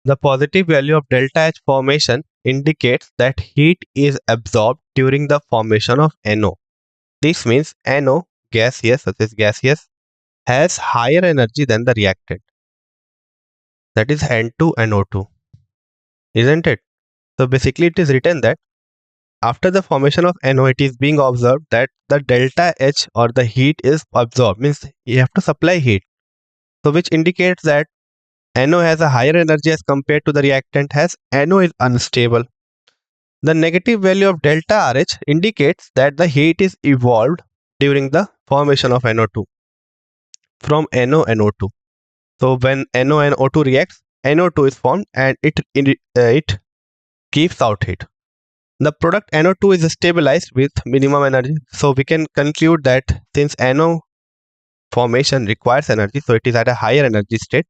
The positive value of delta H formation indicates that heat is absorbed during the formation of NO. This means NO, gaseous, such as gaseous, has higher energy than the reactant. That is N2 and O2, isn't it? So basically it is written that after the formation of NO, it is being observed that the delta H or the heat is absorbed, means you have to supply heat. So which indicates that NO has a higher energy as compared to the reactant, as NO is unstable. The negative value of delta RH indicates that the heat is evolved during the formation of NO2 from NO and O2. So when NO and O2 reacts, NO2 is formed and it gives out heat. The product NO2 is stabilized with minimum energy. So we can conclude that since NO formation requires energy, so it is at a higher energy state.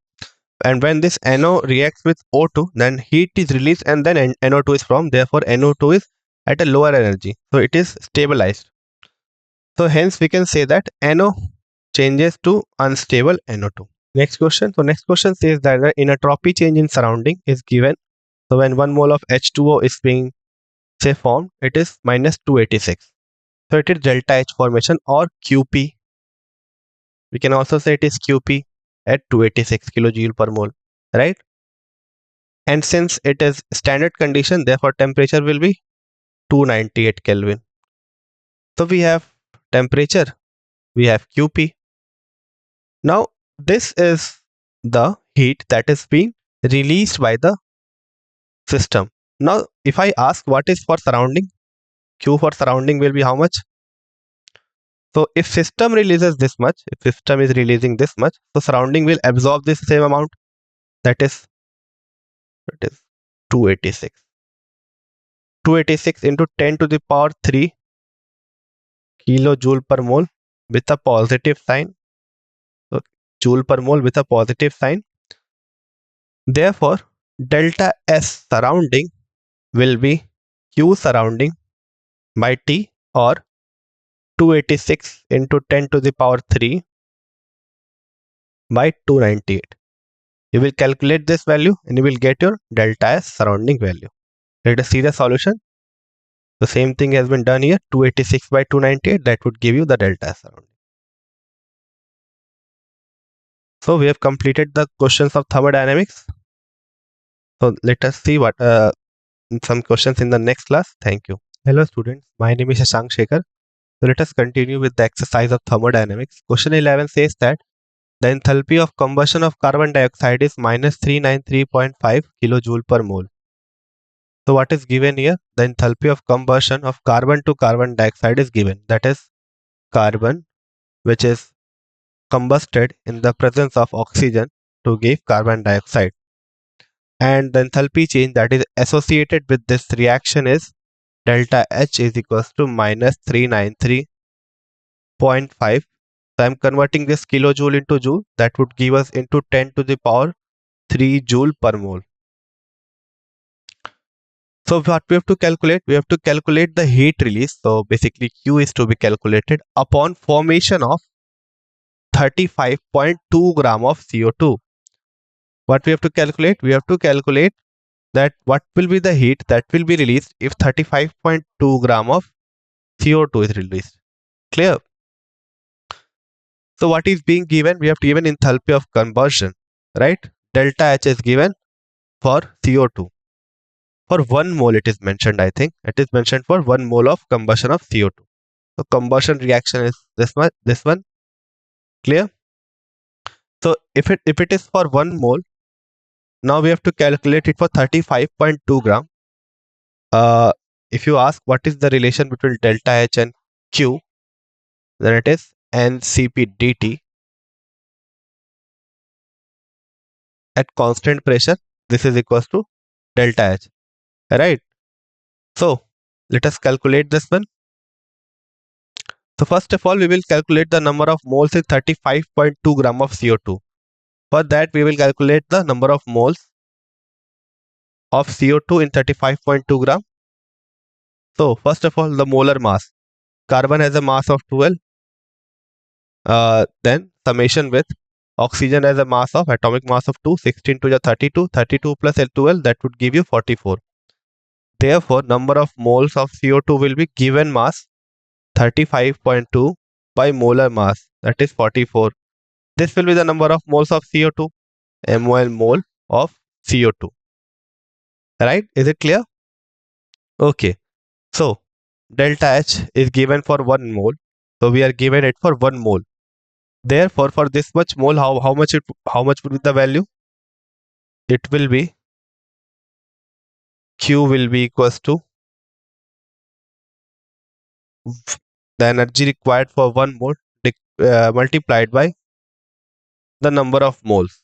And when this NO reacts with O2, then heat is released and then NO2 is formed. Therefore, NO2 is at a lower energy. So it is stabilized. So hence we can say that NO changes to unstable NO2. Next question. So next question says that the inotropy change in surrounding is given. So when 1 mole of H2O is being say formed, it is minus 286. So it is delta H formation or QP. We can also say it is QP at 286 kilojoule per mole, right? And since it is standard condition, therefore temperature will be 298 Kelvin. So we have temperature, we have QP. Now this is the heat that is being released by the system. Now if I ask what is for surrounding, Q for surrounding will be how much? So if system releases this much, if system is releasing this much, so surrounding will absorb this same amount. That is 286. 286 into 10 to the power 3 kilojoule per mole with a positive sign. So joule per mole with a positive sign. Therefore, delta S surrounding will be Q surrounding by T, or 286 into 10 to the power 3 by 298. You will calculate this value and you will get your delta S surrounding value. Let us see the solution. The same thing has been done here. 286 by 298, that would give you the delta S surrounding. So we have completed the questions of thermodynamics. So let us see what some questions in the next class. Thank you. Hello students, my name is Shashank Shekhar. So let us continue with the exercise of thermodynamics. Question 11 says that the enthalpy of combustion of carbon dioxide is minus 393.5 kilojoule per mole. So what is given here? The enthalpy of combustion of carbon to carbon dioxide is given. That is carbon, which is combusted in the presence of oxygen to give carbon dioxide. And the enthalpy change that is associated with this reaction is delta H is equals to minus 393.5. So I am converting this kilojoule into joule. That would give us into 10 to the power 3 joule per mole. So what we have to calculate? We have to calculate the heat release. So basically Q is to be calculated upon formation of 35.2 gram of CO2. What we have to calculate? We have to calculate that what will be the heat that will be released if 35.2 gram of CO2 is released. Clear? So what is being given? We have given enthalpy of combustion, right? Delta H is given for CO2. For 1 mole it is mentioned, I think. It is mentioned for 1 mole of combustion of CO2. So combustion reaction is this one. Clear? So if it is for 1 mole, now we have to calculate it for 35.2 gram. If you ask what is the relation between delta H and Q, then it is NCP dt at constant pressure. This is equals to delta H, right? So let us calculate this one. So first of all, we will calculate the number of moles in 35.2 gram of CO2. For that, we will calculate the number of moles of CO2 in 35.2 gram. So first of all, the molar mass. Carbon has a mass of 12. Then summation with Oxygen has a mass of atomic mass of 2, 16 to the 32, 32 plus 12, that would give you 44. Therefore, number of moles of CO2 will be given mass 35.2 by molar mass, that is 44. This will be the number of moles of CO2, mol mole of CO2. Right? Is it clear? Okay. So, delta H is given for 1 mole. So, we are given it for 1 mole. Therefore, for this much mole, how much will be the value? It will be Q will be equals to the energy required for 1 mole multiplied by the number of moles.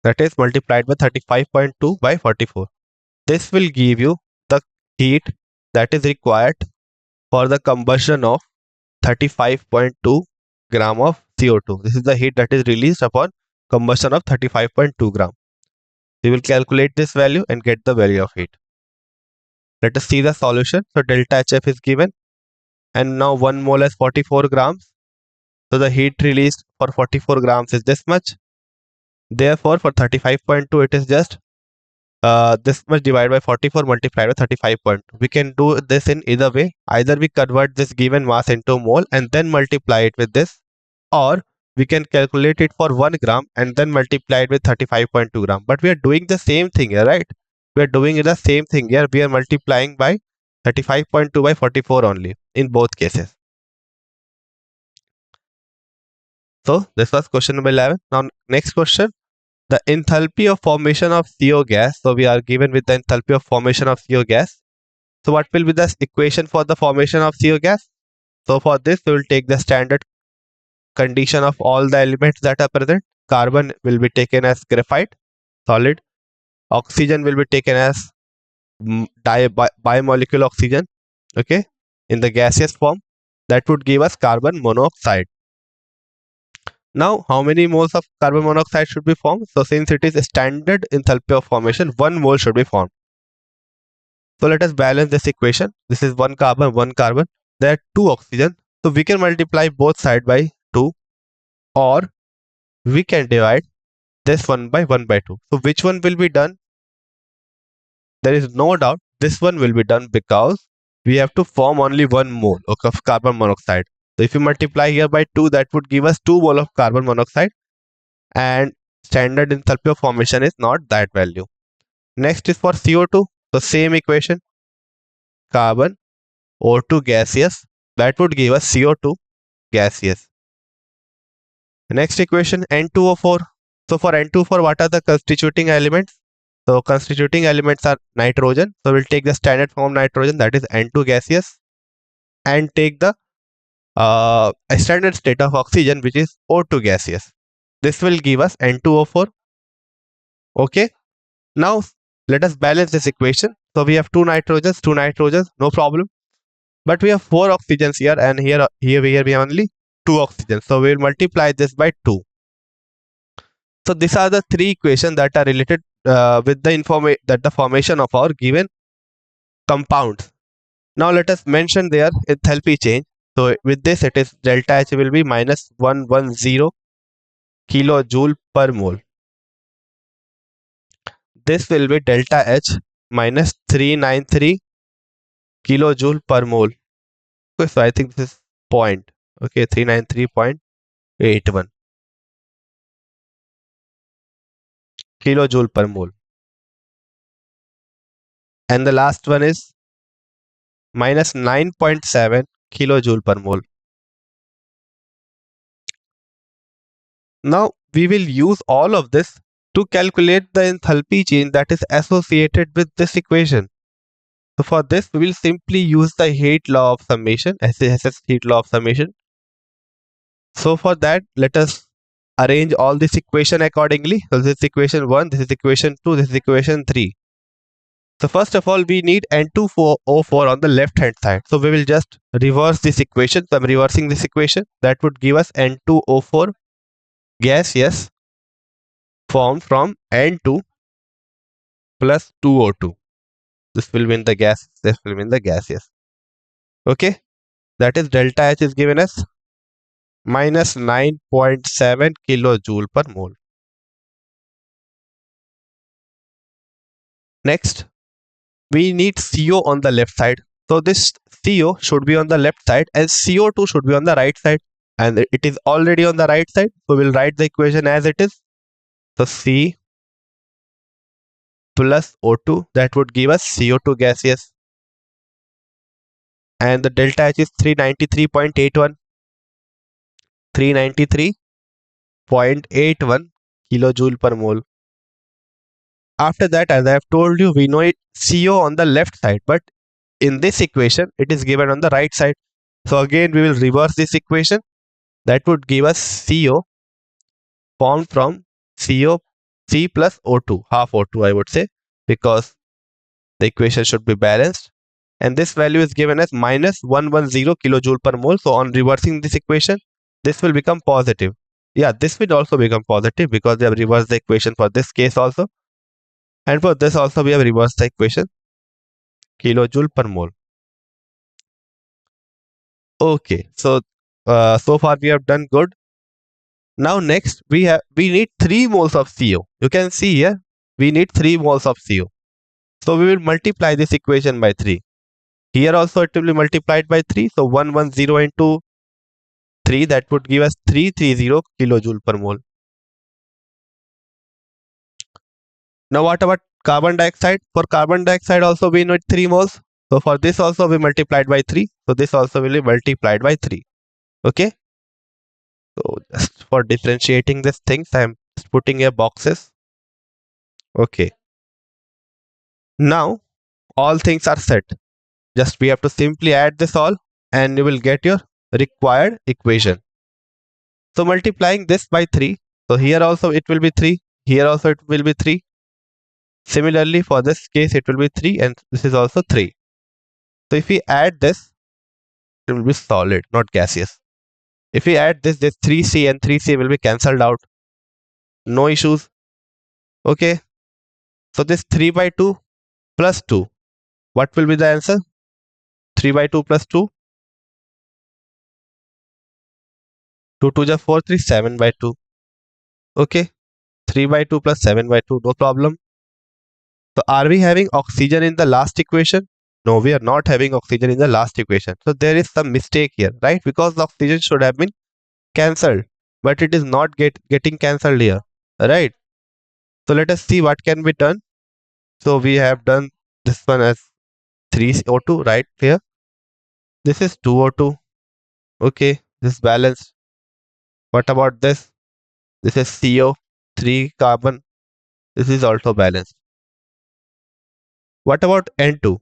That is multiplied by 35.2 by 44. This will give you the heat that is required for the combustion of 35.2 gram of CO2. This is the heat that is released upon combustion of 35.2 gram. We will calculate this value and get the value of heat. Let us see the solution. So delta HF is given and now 1 mole is 44 grams. So the heat released for 44 grams is this much. Therefore, for 35.2 it is just this much divided by 44 multiplied by 35.2. We can do this in either way. Either we convert this given mass into mole and then multiply it with this, or we can calculate it for 1 gram and then multiply it with 35.2 gram. But we are doing the same thing here, right? We are doing the same thing here. We are multiplying by 35.2 by 44 only in both cases. So this was question number 11. Now next question. The enthalpy of formation of CO gas. So we are given with the enthalpy of formation of CO gas. So what will be the equation for the formation of CO gas? So for this we will take the standard condition of all the elements that are present. Carbon will be taken as graphite, solid. Oxygen will be taken as bimolecule oxygen, okay, in the gaseous form. That would give us carbon monoxide. Now, how many moles of carbon monoxide should be formed? So, since it is a standard enthalpy of formation, 1 mole should be formed. So, let us balance this equation. This is 1 carbon, 1 carbon. There are 2 oxygen. So, we can multiply both sides by 2, or we can divide this one by 1 by 2. So, which one will be done? There is no doubt this one will be done because we have to form only 1 mole of carbon monoxide. So if you multiply here by 2, that would give us 2 mole of carbon monoxide, and standard enthalpy of formation is not that value. Next is for CO2. So same equation, carbon, O2 gaseous, that would give us CO2 gaseous. Next equation, N2O4. So for N2O4, what are the constituting elements? So constituting elements are nitrogen. So we'll take the standard form of nitrogen, that is N2 gaseous, and take the a standard state of oxygen, which is O2 gaseous. This will give us N2O4. Okay. Now let us balance this equation. So we have 2 nitrogens, no problem. But we have 4 oxygens here, and here we have only 2 oxygens. So we will multiply this by 2. So these are the 3 equations that are related with the formation of our given compounds. Now let us mention their enthalpy change. So with this, it is delta H will be minus 110 kilojoule per mole. This will be delta H minus 393 kilojoule per mole. Okay, so I think this is point. Okay, 393.81 kilojoule per mole. And the last one is minus 9.7 kilojoule per mole. Now we will use all of this to calculate the enthalpy change that is associated with this equation. So for this, we will simply use the heat law of summation, SASS heat law of summation. So for that, let us arrange all this equation accordingly. So this is equation 1, this is equation 2, this is equation 3. So first of all, we need N2O4 on the left hand side. So we will just reverse this equation. So I'm reversing this equation. That would give us N2O4 gaseous formed from N2 plus 2O2. This will mean the gas, this will mean the gaseous. Okay, that is delta H is given as minus 9.7 kilojoule per mole. Next, we need CO on the left side. So this CO should be on the left side and CO2 should be on the right side. And it is already on the right side. So we'll write the equation as it is. So C plus O2, that would give us CO2 gaseous. And the delta H is 393.81. 393.81 kilojoule per mole. After that, as I have told you, we know it CO on the left side, but in this equation, it is given on the right side. So again, we will reverse this equation. That would give us CO formed from CO C plus O2, half O2 I would say, because the equation should be balanced. And this value is given as minus 110 kilojoule per mole. So on reversing this equation, this will become positive. Yeah, this will also become positive because we have reversed the equation for this case also. And for this also we have reversed the equation, kilojoule per mole. Okay, so so far we have done good. Now next we need 3 moles of CO. You can see here we need 3 moles of CO. So we will multiply this equation by 3. Here also it will be multiplied by 3. So 110 into 3, that would give us 330 kilojoule per mole. Now what about carbon dioxide? For carbon dioxide also we need 3 moles. So for this also we multiplied by 3. So this also will be multiplied by 3. Okay. So just for differentiating these things, I am putting here boxes. Okay. Now all things are set. Just we have to simply add this all and you will get your required equation. So multiplying this by 3. So here also it will be 3. Here also it will be 3. Similarly for this case it will be 3 and this is also 3. So if we add this, it will be solid, not gaseous. If we add this 3C and 3C will be cancelled out. No issues. Okay. So this 3 by 2 plus 2. What will be the answer? 3 by 2 plus 2. 2 2 is 4, 3, 7 by 2. Okay. 3 by 2 plus 7 by 2. No problem. So are we having oxygen in the last equation? No, we are not having oxygen in the last equation. So there is some mistake here, right? Because the oxygen should have been cancelled, but it is not getting cancelled here, right? So let us see what can be done. So we have done this one as 3O2 right here. This is 2O2. Okay, this is balanced. What about this? This is CO, 3 carbon. This is also balanced. What about N2?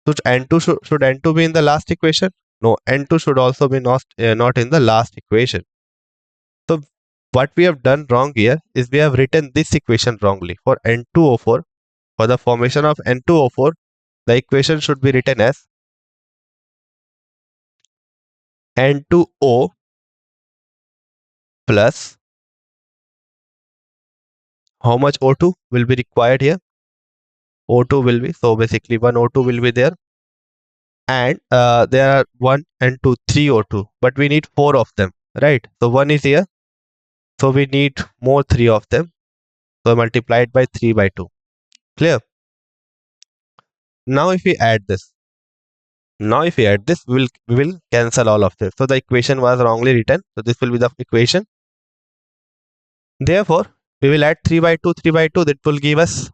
Should N2 be in the last equation? No, N2 should also be not in the last equation. So what we have done wrong here is we have written this equation wrongly. For N2O4, for the formation of N2O4, the equation should be written as N2O plus how much O2 will be required here? O2 will be, so basically one O2 will be there, and there are 1 and 2, 3 O2, but we need 4 of them, right? So 1 is here, so we need more 3 of them, so multiplied by 3 by 2. Clear? Now if we add this, we will cancel all of this. So the equation was wrongly written, so this will be the equation. Therefore we will add 3 by 2, 3 by 2, that will give us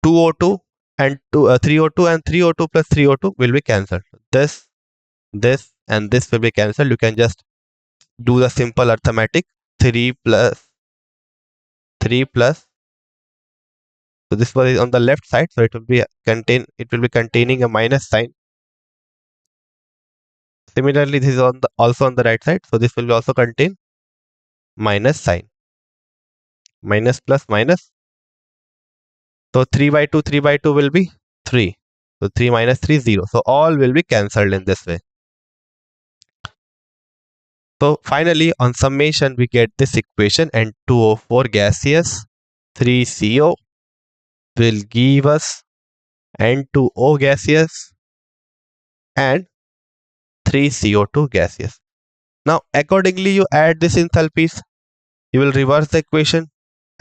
2O2 and 3O2, and 3O2 plus 3O2 will be cancelled. This and this will be cancelled. You can just do the simple arithmetic. 3 plus 3 plus, so this was on the left side, so it will be containing a minus sign. Similarly, this is also on the right side, so this will also contain minus sign. Minus plus minus. So 3 by 2 will be 3. So 3 minus 3 0. So all will be cancelled in this way. So finally on summation we get this equation, N2O4 gaseous 3CO will give us N2O gaseous, and 3 CO2 gaseous. Now accordingly you add this enthalpies. You will reverse the equation.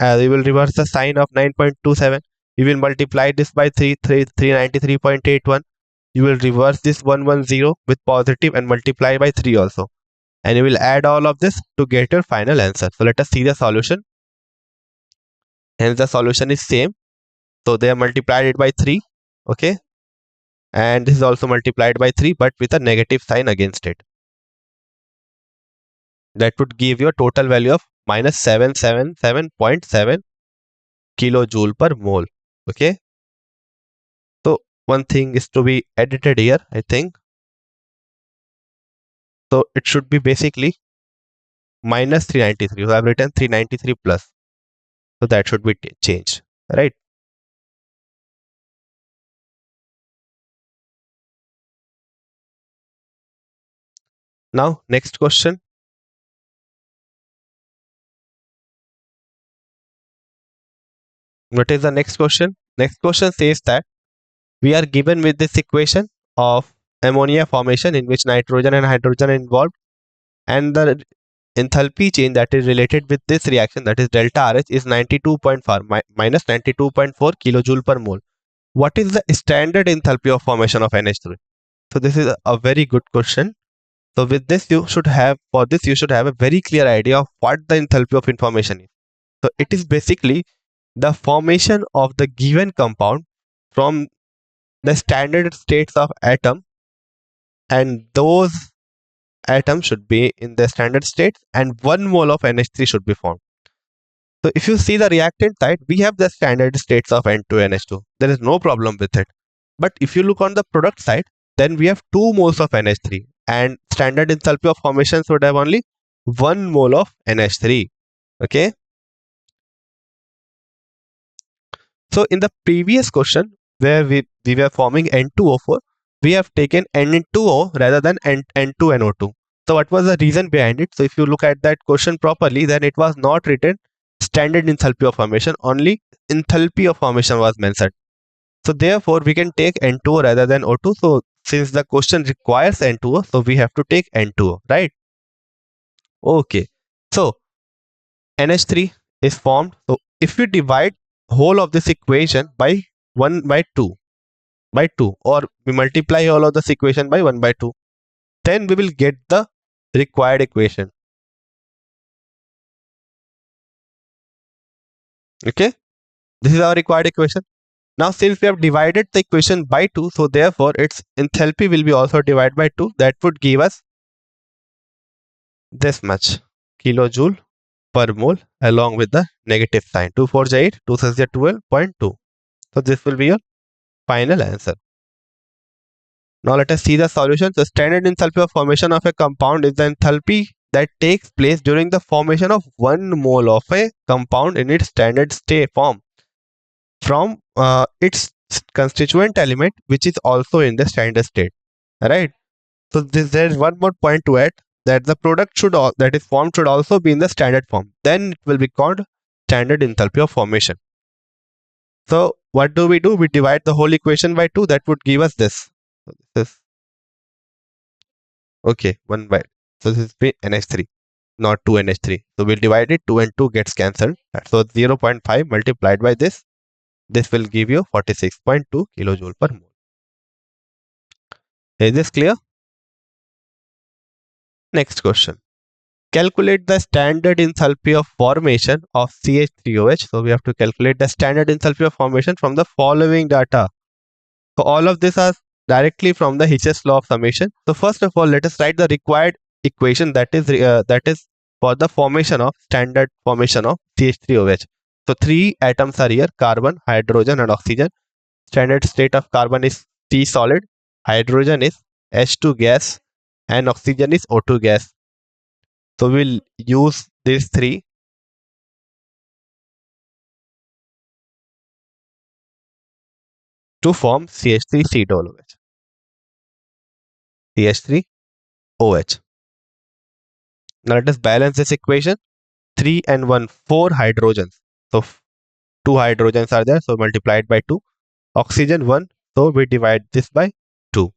You will reverse the sign of 9.27. You will multiply this by 393.81. You will reverse this 110 with positive and multiply by 3 also. And you will add all of this to get your final answer. So let us see the solution. Hence the solution is same. So they have multiplied it by 3. Okay. And this is also multiplied by 3 but with a negative sign against it. That would give you a total value of minus 777.7 kilojoule per mole. Okay. So one thing is to be edited here, I think. So it should be basically minus 393. So I've written 393 plus. So that should be changed, right? Now next question. What is the next question? Next question says that we are given with this equation of ammonia formation in which nitrogen and hydrogen are involved, and the enthalpy change that is related with this reaction, that is delta RH, is 92.4 minus 92.4 kilojoule per mole. What is the standard enthalpy of formation of NH3? So this is a very good question. So with this you should have a very clear idea of what the enthalpy of information is. So it is basically the formation of the given compound from the standard states of atom, and those atoms should be in the standard states, and 1 mole of NH3 should be formed. So if you see the reactant side, we have the standard states of N2NH2. There is no problem with it. But if you look on the product side, then we have 2 moles of NH3, and standard enthalpy of formation should have only 1 mole of NH3. Okay. So in the previous question where we were forming N2O4, we have taken N2O rather than N2NO2. So what was the reason behind it? So if you look at that question properly, then it was not written standard enthalpy of formation, only enthalpy of formation was mentioned. So therefore we can take N2O rather than O2. So since the question requires N2O, so we have to take N2O, right? Okay. So NH3 is formed. So if we divide whole of this equation by 1 by 2 or we multiply all of this equation by 1 by 2, then we will get the required equation. Okay, this is our required equation. Now since we have divided the equation by 2, so therefore its enthalpy will be also divided by 2. That would give us this much kilojoule per mole along with the negative sign. 2 4 is 8, 2 6 is 12.2. So this will be your final answer. Now let us see the solution. The standard enthalpy of formation of a compound is the enthalpy that takes place during the formation of 1 mole of a compound in its standard state form from its constituent element, which is also in the standard state. Right. So there is one more point to add, that the product that is formed should also be in the standard form. Then it will be called standard enthalpy of formation. So what do? We divide the whole equation by 2. That would give us this. So this is okay, 1 by. So this is NH3, not 2 NH3. So we'll divide it. 2 and 2 gets cancelled. So 0.5 multiplied by this. This will give you 46.2 kilojoule per mole. Is this clear? Next question. Calculate the standard enthalpy of formation of CH3OH. So we have to calculate the standard enthalpy of formation from the following data. So all of this are directly from the Hitch's law of summation. So first of all, let us write the required equation that is for the formation of standard formation of CH3OH. So 3 atoms are here: carbon, hydrogen, and oxygen. Standard state of carbon is C solid, hydrogen is H2 gas, and oxygen is O2 gas. So we'll use these 3 to form CH3COOH. CH3OH. Now let us balance this equation. 3 and 1, 4 hydrogens. So 2 hydrogens are there, so multiplied by 2. Oxygen 1, so we divide this by 2.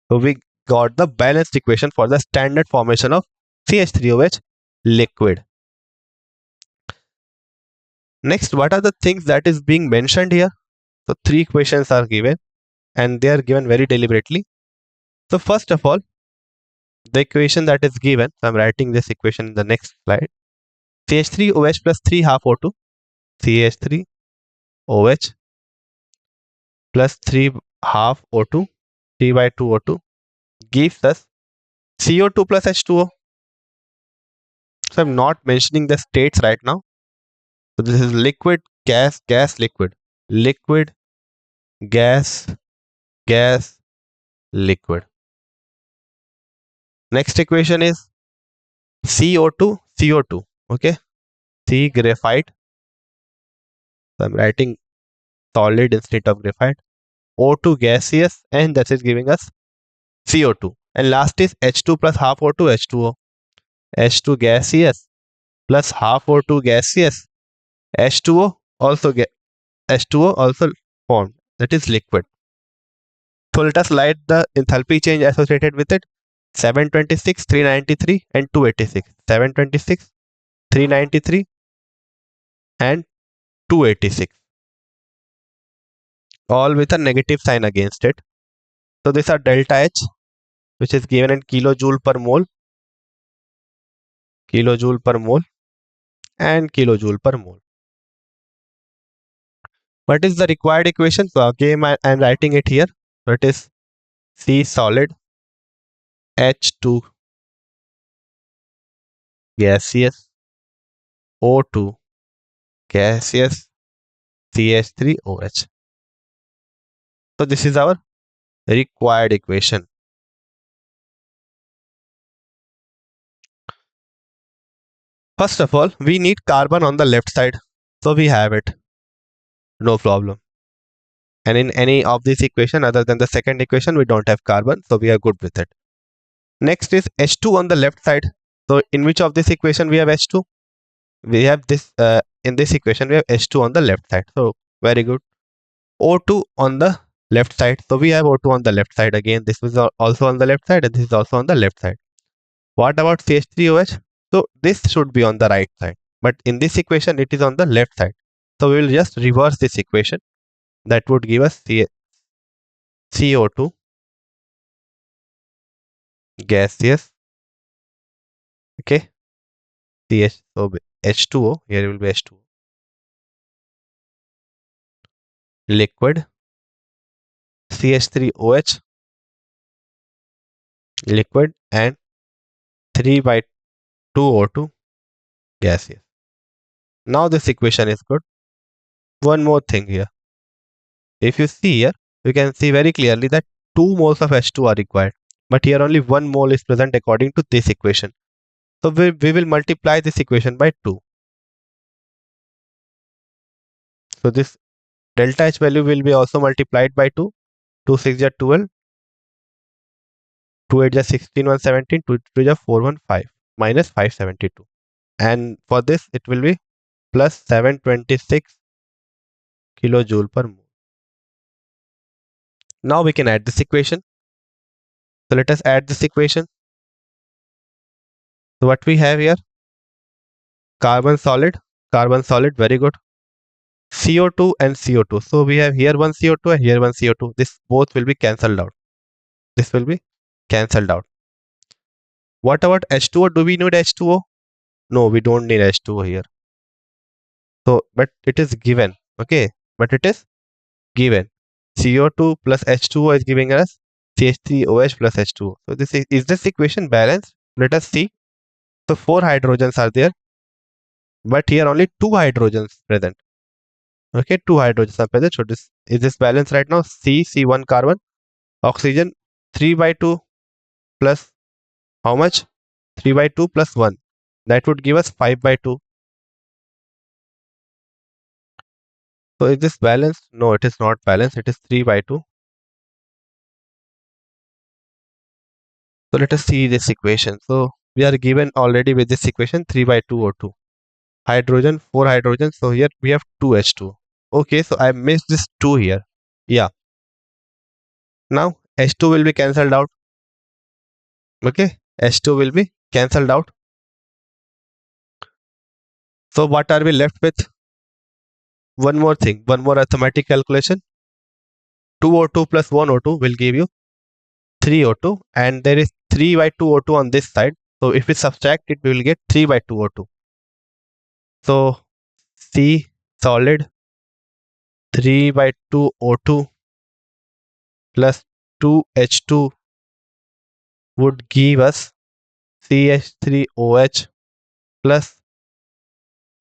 So we got the balanced equation for the standard formation of CH3OH liquid. Next, what are the things that is being mentioned here? So 3 equations are given and they are given very deliberately. So first of all, the equation that is given, so I'm writing this equation in the next slide. CH3OH plus 3 half O2, CH3OH plus 3 half O2, 3 by 2 O2 gives us CO2 plus H2O. So I'm not mentioning the states right now. So this is liquid, gas, gas, liquid, liquid, gas, gas, liquid. Next equation is CO2, CO2. Okay, C graphite. So I'm writing solid instead of graphite. O2 gaseous, and that is giving us CO2. And last is H2 plus half O2, H2O. H2 gaseous plus half O2 gaseous. H2O also H2O also formed. That is liquid. So let us write the enthalpy change associated with it. 726, 393 and 286. 726, 393 and 286. All with a negative sign against it. So these are delta H, which is given in kilojoule per mole, kilojoule per mole and kilojoule per mole. What is the required equation? So again I am writing it here. So it is C solid, H2 gaseous, O2 gaseous, CH3OH. So this is our required equation. First of all, we need carbon on the left side. So we have it. No problem. And in any of this equation other than the second equation, we don't have carbon. So we are good with it. Next is H2 on the left side. So in which of this equation we have H2? We have this, in this equation we have H2 on the left side. So very good. O2 on the left side. So we have O2 on the left side. Again, this is also on the left side and this is also on the left side. What about CH3OH? So this should be on the right side. But in this equation, it is on the left side. So we will just reverse this equation. That would give us CO2 gaseous. Okay. So H2O. Here will be H2O. Liquid. CH3OH. Liquid and 3 by 2 O2 gaseous. Now this equation is good. One more thing here. If you see here, you can see very clearly that 2 moles of H2 are required. But here only 1 mole is present according to this equation. So we will multiply this equation by 2. So this delta H value will be also multiplied by 2. 2 6 are 12. 2 8 are 16, 1 17, 2 3 are 4 1 5 minus 572. And for this it will be plus 726 kilojoule per mole. Now we can add this equation. So let us add this equation. So what we have here, carbon solid, very good. CO2 and CO2. So we have here one CO2 and here one CO2. This both will be cancelled out. This will be cancelled out. What about H2O? Do we need H2O? No, we don't need H2O here. So, but it is given. Okay, but it is given. CO2 plus H2O is giving us CH3OH plus H2O. So this is this equation balanced? Let us see. So 4 hydrogens are there, but here only 2 hydrogens present. Okay, 2 hydrogens are present. So this is this balanced right now? C1 carbon, oxygen 3 by 2 plus how much? 3 by 2 plus 1. That would give us 5 by 2. So is this balanced? No, it is not balanced. It is 3 by 2. So let us see this equation. So we are given already with this equation 3 by 2 O2. Hydrogen, 4 hydrogen. So here we have 2 H2. Okay, so I missed this 2 here. Yeah. Now H2 will be cancelled out. Okay, H2 will be cancelled out. So what are we left with? One more thing, one more arithmetic calculation. 2O2 plus 1O2 will give you 3O2, and there is 3 by 2O2 on this side. So if we subtract it, we will get 3 by 2O2. So C solid 3 by 2O2 plus 2H2 would give us CH3OH plus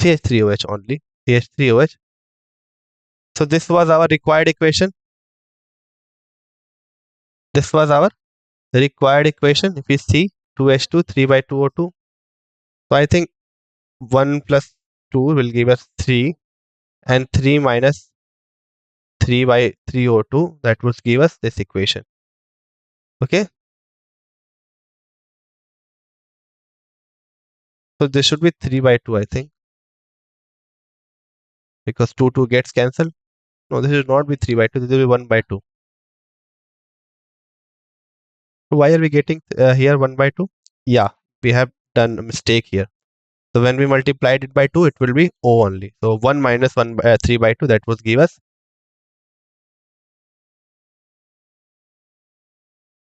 CH3OH only, CH3OH. So this was our required equation. This was our required equation. If we see 2H2, 3 by 2O2. So I think 1 plus 2 will give us 3, and 3 minus 3 by 3O2, that would give us this equation. Okay. So this should be 3 by 2, I think, because 2 gets cancelled. No, this should not be 3 by 2. This will be 1 by 2. So why are we getting here 1 by 2? Yeah, we have done a mistake here. So when we multiplied it by 2, it will be O only. So 1 minus 1 by, 3 by 2, that would give us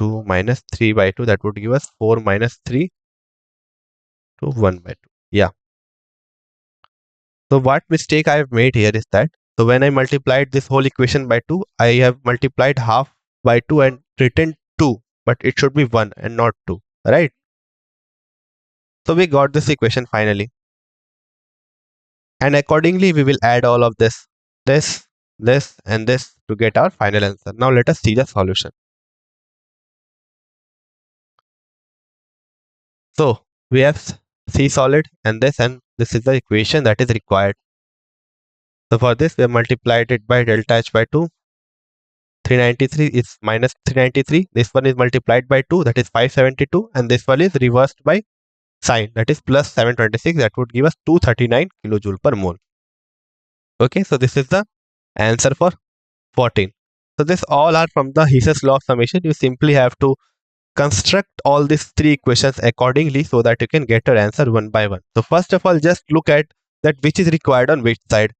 2 minus 3 by 2, that would give us 4 minus 3 to 1 by 2. Yeah. So what mistake I have made here is that, so when I multiplied this whole equation by 2, I have multiplied half by 2 and written 2, but it should be 1 and not 2, right? So we got this equation finally. And accordingly, we will add all of this, and this to get our final answer. Now let us see the solution. So we have C solid and this is the equation that is required. So for this, we have multiplied it by delta H by 2. 393 is minus 393. This one is multiplied by 2, that is 572. And this one is reversed by sign, that is plus 726. That would give us 239 kilojoule per mole. Okay, so this is the answer for 14. So this all are from the Hess's law of summation. You simply have to construct all these three equations accordingly so that you can get your answer one by one. So first of all, just look at that which is required on which side.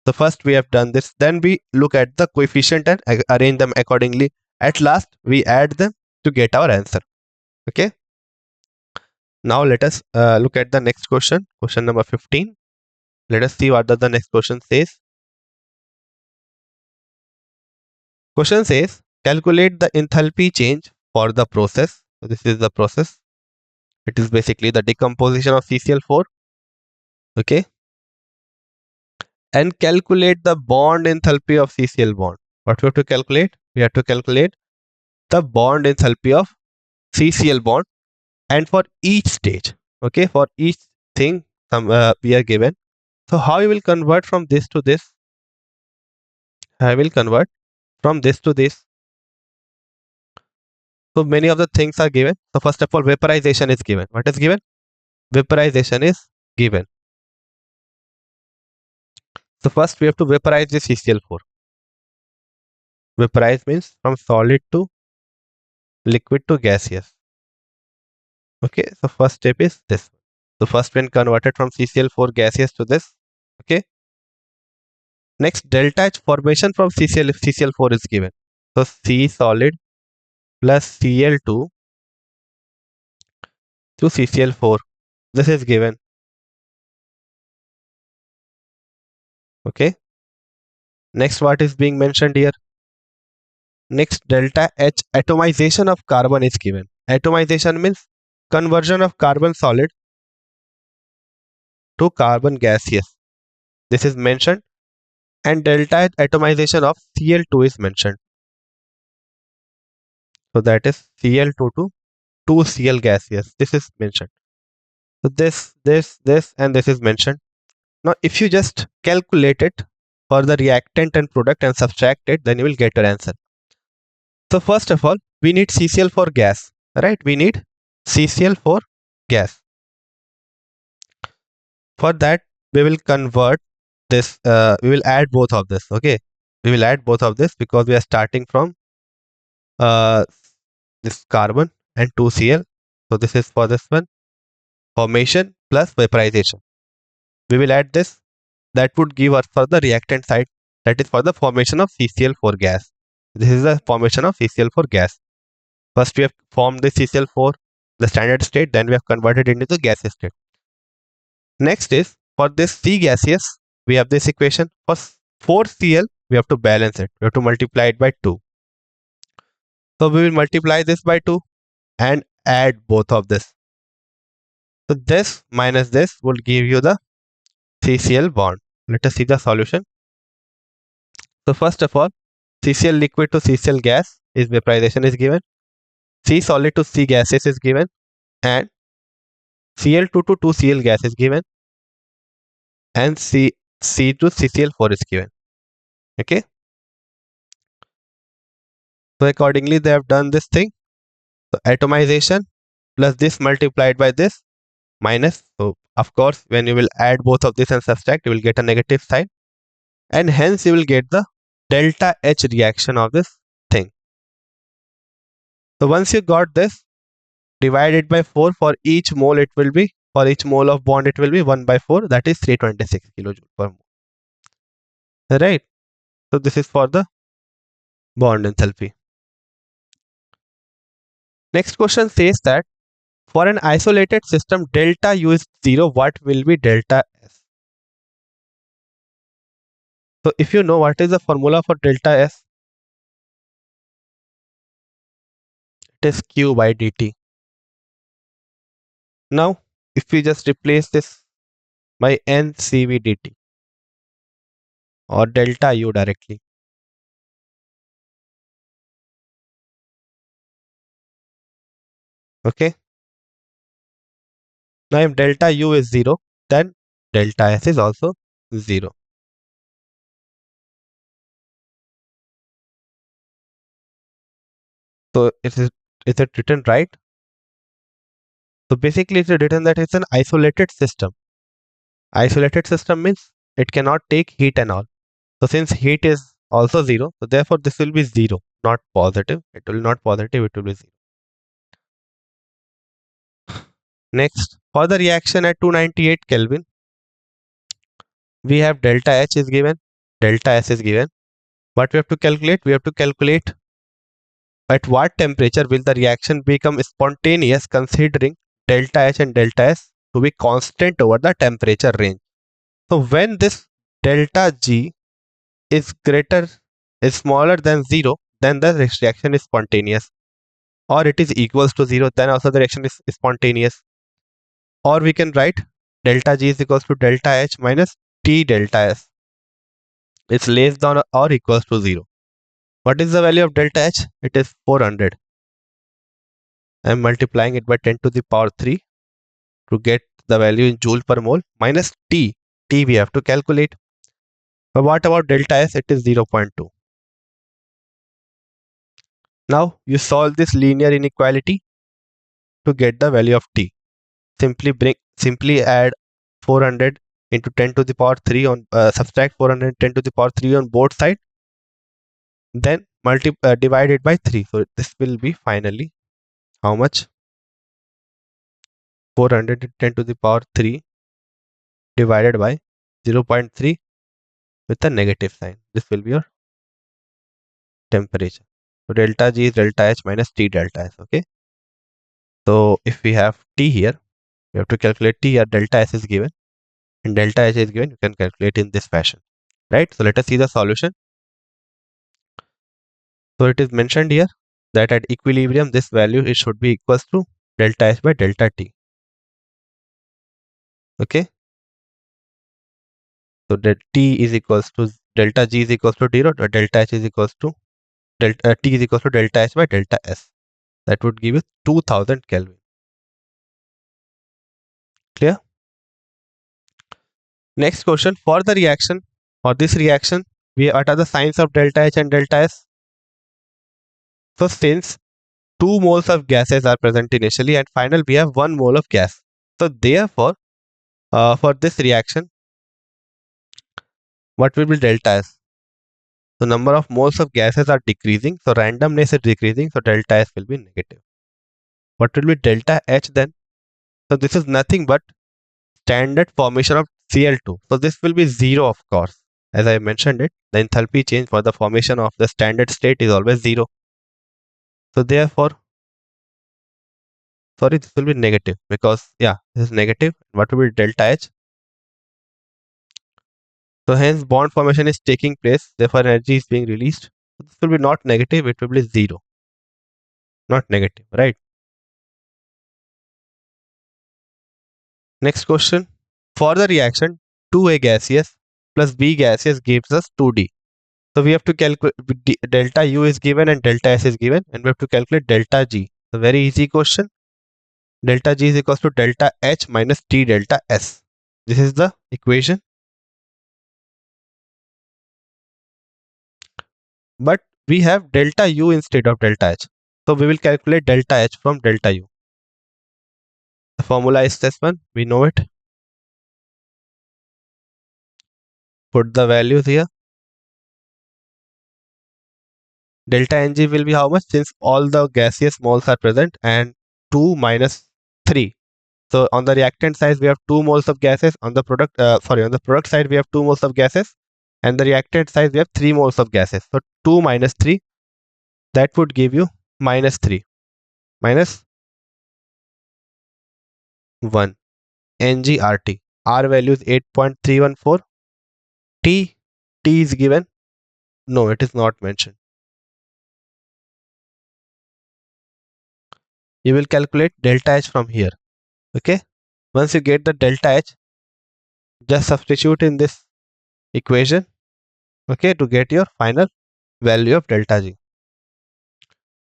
So first we have done this, then we look at the coefficient and arrange them accordingly. At last we add them to get our answer. Okay. Now let us look at the next question, question number 15. Let us see what the next question says. Question says, calculate the enthalpy change for the process. So this is the process. It is basically the decomposition of CCl4. Okay. And calculate the bond enthalpy of CCl bond. What we have to calculate? We have to calculate the bond enthalpy of CCl bond, and for each stage. Okay, for each thing we are given. So how you will convert from this to this? I will convert from this to this. So many of the things are given. So first of all, vaporization is given. What is given? Vaporization is given. So first we have to vaporize this CCl4. Vaporize means from solid to liquid to gaseous. Okay, so first step is this. So first when converted from CCl4 gaseous to this. Okay. Next, delta H formation from CCl4 is given. So C solid plus Cl2 to CCl4. This is given. Okay. Next, what is being mentioned here? Next, delta H atomization of carbon is given. Atomization means conversion of carbon solid to carbon gaseous. This is mentioned. And delta H atomization of Cl2 is mentioned. So that is Cl2 to 2Cl gaseous. This is mentioned. So this, and this is mentioned. Now, if you just calculate it for the reactant and product and subtract it, then you will get your answer. So first of all, we need CCl4 gas, right? We need CCl4 gas. For that, we will convert this, we will add both of this, okay? We will add both of this because we are starting from this carbon and 2Cl. So this is for this one, formation plus vaporization. We will add this. That would give us for the reactant side, that is for the formation of CCl4 gas. This is the formation of CCl4 gas. First we have formed the CCl4, the standard state, then we have converted it into the gaseous state. Next is for this C gaseous, we have this equation. For 4Cl, we have to balance it. We have to multiply it by 2. So we will multiply this by 2 and add both of this. So this minus this will give you the CCl bond. Let us see the solution. So first of all, CCl liquid to CCl gas is vaporization is given. C solid to C gaseous is given, and Cl2 to 2Cl gas is given, and C to CCl4 is given. Okay. So accordingly they have done this thing. So atomization plus this multiplied by this minus. So of course when you will add both of this and subtract, you will get a negative sign, and hence you will get the delta H reaction of this thing. So once you got this, divide it by 4. For each mole it will be, for each mole of bond it will be 1 by 4, that is 326 kilojoule per mole. Right. So this is for the bond enthalpy. Next question says that for an isolated system delta U is 0, what will be delta S? So if you know what is the formula for delta S, it is Q by dt. Now if we just replace this by NCV dt or delta U directly, okay. Now if delta U is 0, then delta S is also 0. So is it written right? So basically it's written that it's an isolated system. Isolated system means it cannot take heat and all. So since heat is also 0, so therefore this will be 0, not positive. It will not positive, it will be 0. Next, for the reaction at 298 Kelvin, we have delta H is given, delta S is given. What we have to calculate? We have to calculate at what temperature will the reaction become spontaneous, considering delta H and delta S to be constant over the temperature range. So when this delta G is smaller than 0, then the reaction is spontaneous, or it is equals to 0, then also the reaction is spontaneous. Or we can write delta G is equals to delta H minus T delta S. It's less than or equals to 0. What is the value of delta H? It is 400. I am multiplying it by 10 to the power 3 to get the value in joule per mole, minus T. T we have to calculate. But what about delta S? It is 0.2. Now you solve this linear inequality to get the value of T. Simply add 400 into 10 to the power 3 on subtract 410 to the power 3 on both sides, then divide it by 3. So this will be finally how much? 410 to the power 3 divided by 0.3 with a negative sign. This will be your temperature. So delta G is delta H minus T delta S. Okay. So if we have T here, we have to calculate T here. Delta S is given and delta H is given. You can calculate in this fashion, right? So let us see the solution. So it is mentioned here that at equilibrium this value it should be equals to delta H by delta T. Okay. So that T is equals to delta G is equals to 0, delta H is equals to T is equals to delta H by delta S. That would give you 2000 Kelvin. Clear? Next question, for the reaction, for this reaction, what are the signs of delta H and delta S? So since 2 moles of gases are present initially and final we have 1 mole of gas. So therefore, for this reaction, what will be delta S? The number of moles of gases are decreasing, so randomness is decreasing, so delta S will be negative. What will be delta H then? So this is nothing but standard formation of Cl2. So this will be 0, of course. As I mentioned it, the enthalpy change for the formation of the standard state is always 0. So therefore, sorry, this will be negative because, yeah, this is negative. What will be delta H? So hence bond formation is taking place, therefore energy is being released. So this will be not negative, it will be 0, not negative, right? Next question. For the reaction 2A gaseous plus B gaseous gives us 2D. So we have to calculate delta U is given and delta S is given, and we have to calculate delta G. So very easy question. Delta G is equals to delta H minus T delta S. This is the equation. But we have delta U instead of delta H. So we will calculate delta H from delta U. The formula is this one. We know it. Put the values here. Delta Ng will be how much, since all the gaseous moles are present, and 2 minus 3. So on the reactant side we have 2 moles of gases. On the product on the product side we have 2 moles of gases, and the reactant side we have 3 moles of gases. So 2 minus 3, that would give you minus 3 minus 1 NgRT. R value is 8.314. T is given. No, it is not mentioned. You will calculate delta H from here. Okay. Once you get the delta H, just substitute in this equation, okay, to get your final value of delta G.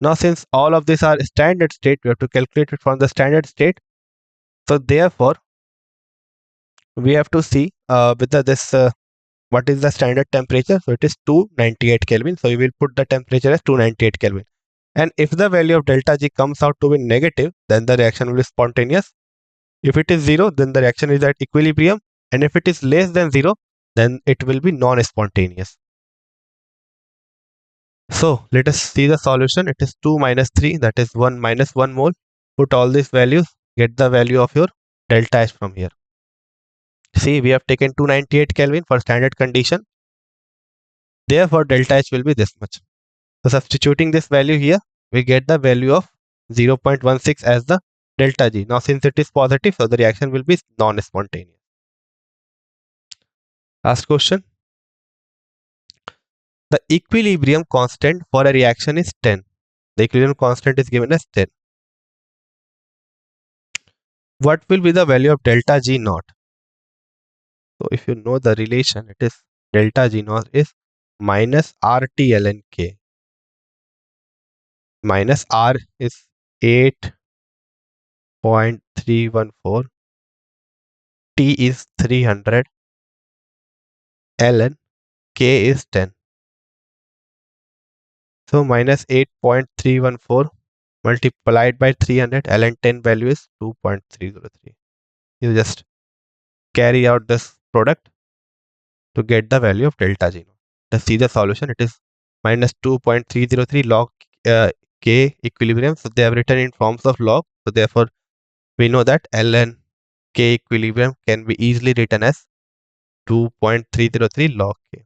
Now since all of these are standard state, we have to calculate it from the standard state. So therefore we have to see what is the standard temperature. So it is 298 Kelvin. So we will put the temperature as 298 Kelvin. And if the value of delta G comes out to be negative, then the reaction will be spontaneous. If it is 0, then the reaction is at equilibrium. And if it is less than 0, then it will be non-spontaneous. So let us see the solution. It is 2 minus 3, that is 1 minus 1 mole. Put all these values, get the value of your delta H from here. See, we have taken 298 Kelvin for standard condition. Therefore, delta H will be this much. So substituting this value here, we get the value of 0.16 as the delta G. Now since it is positive, so the reaction will be non-spontaneous. Last question. The equilibrium constant for a reaction is 10. The equilibrium constant is given as 10. What will be the value of delta G naught? So if you know the relation, it is delta G naught is minus RT ln K. Minus R is 8.314. T is 300. Ln K is 10. So minus 8.314 multiplied by 300, ln 10 value is 2.303. You just carry out this product to get the value of delta G. Let's see the solution. It is minus 2.303 log K equilibrium. So they have written in forms of log. So therefore we know that ln K equilibrium can be easily written as 2.303 log K.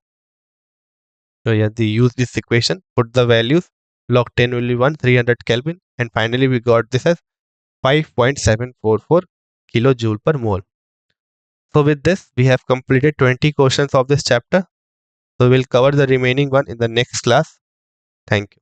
So yeah, they use this equation, put the values. Log 10 will be 1, 300 Kelvin, and finally we got this as 5.744 kilojoule per mole. So with this, we have completed 20 questions of this chapter. So we'll cover the remaining one in the next class. Thank you.